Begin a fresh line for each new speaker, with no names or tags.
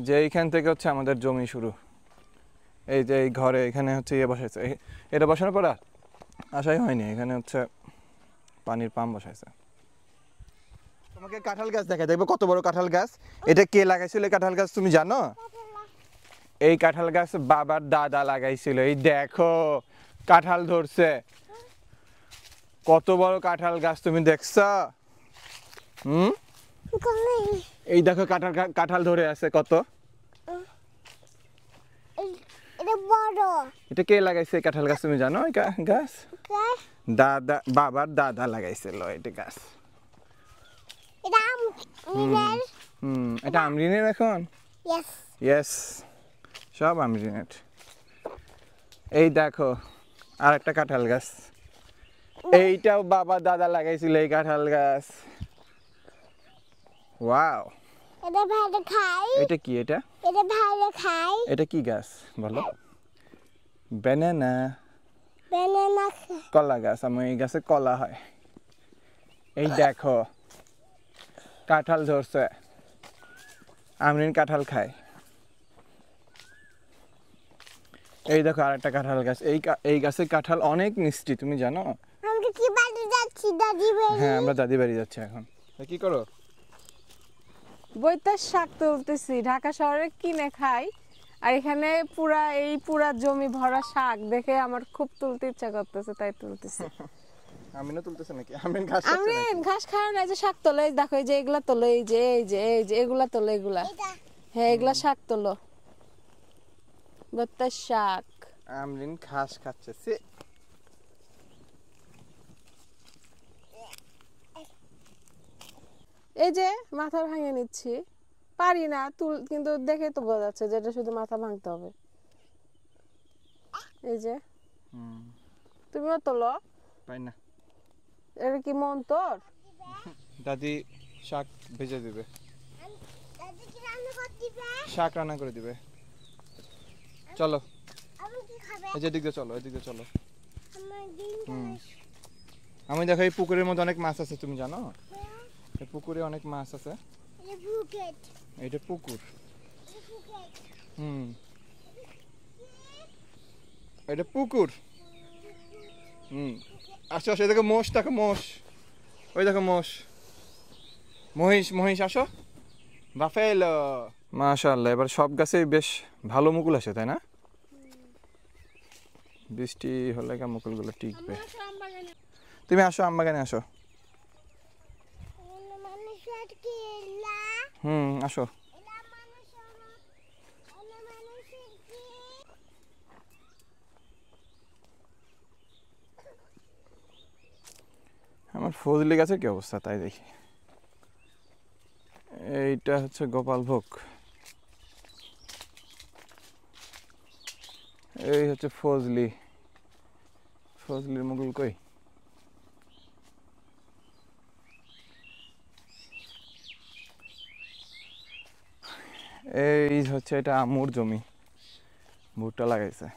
যে এইখান থেকে হচ্ছে আমাদের জমি শুরু। এই যে এই ঘরে এখানে হচ্ছে ইয়ে বসাইছে, এটা বসানোর পর আশাই হয়নি, এখানে হচ্ছে পানির পাম্প বসাইছে। তোমাকে কাঁঠাল গাছ দেখাই, দেখবো কত বড় কাঁঠাল গাছ। এটা কে লাগাইছিল এই কাঁঠাল গাছ তুমি জানো? এই কাঁঠাল গাছ বাবার দাদা লাগাইছিল। এই দেখো কাঁঠাল ধরছে, কত বড় কাঁঠাল গাছ তুমি দেখছো? এই দেখো কাঁঠাল, কাঁঠাল ধরে আছে কত। এটা কে লাগাইছে কাঁঠাল গাছ তুমি জানো? এই গাছ দাদা, বাবার দাদা লাগাইছিল এটা গাছ। এটা আমরিনের এখন? ইয়েস, সব আমরিনের। এই দেখো আর একটা কাঁঠাল গাছ, এইটাও বাবা দাদা লাগাইছিল এই কাঁঠাল গাছ। ওয়াও,
এটা ভালো খাই।
এটা কি? এটা
ভালো খাই।
এটা কি গাছ বলো? ব্যানানা।
ব্যানানা
কলা গাছ, আমার এই গাছে কলা হয়। এই দেখো কাঁঠাল ধরছে, আমরিন কাঁঠাল খায়। এই দেখো আরেকটা কাঁঠাল গাছ, এই গাছের কাঁঠাল অনেক মিষ্টি তুমি জানো?
আমরা কি বাড়ি যাচ্ছি? দাদি বাড়ি।
হ্যাঁ আমরা দাদি বাড়ি যাচ্ছি এখন। কি করো?
বইতার শাক তুলতেছি, ঢাকা শহরে কিনে খাই, আর এখানে পুরা জমি ভরা শাক দেখে আমার খুব তুলতে ইচ্ছা করতেছে, তাই তুলতেছি।
আমিনও তুলতেছে নাকি? আমিন ঘাস খাচ্ছে নাকি?
আমিন ঘাস খায় না, যে শাক তোলে, দেখো এই যে এগুলা তোলে, এই যে এগুলা তোলে, এগুলা। হ্যাঁ এগুলা শাক তোলো, বইতার শাক।
আমিন ঘাস খাচ্ছে সে।
এই যে মাথা ভাঙে নিচ্ছি, পারি না কিন্তু দেখে তো বোঝা যাচ্ছে যে এটা শুধু মাথা ভাঙতে হবে। এই যে তুমিও তোলো।
পাই না।
এটা কি মন তোর?
দাদি শাক ভেজে দিবে,
দাদি কি রান্না করে দিবে?
শাক রান্না করে দিবে। চলো
আমি কি খাবে?
এই যে এদিকে চলো, এদিকে চলো।
আমার দিন
আমি দেখো এই পুকুরের মধ্যে অনেক মাছ আছে তুমি জানো? এই পুকুরে অনেক মাছ আছে।
এই বুকেট।
এইটা পুকুর।
এই বুকেট।
এটা পুকুর। আসো আসো, দেখো মোষ, দেখো মোষ, ওই দেখো মোষ, মহিষ, মহিষ আসো। বাফেলো। মাশাআল্লাহ, এবার সব গাছেই বেশ ভালো মুকুল আসে তাই না? বৃষ্টি হলে মুকুলগুলো টিকবে। তুমি আসো আমবাগানে আসো। আসো। আমার ফজলি গাছের কি অবস্থা তাই দেখি। এইটা হচ্ছে গোপালভোগ, এই হচ্ছে ফজলি। ফজলির মুকুল কই? এই হচ্ছে এটা আমুর জমি, ভুট্টা লাগাইছে।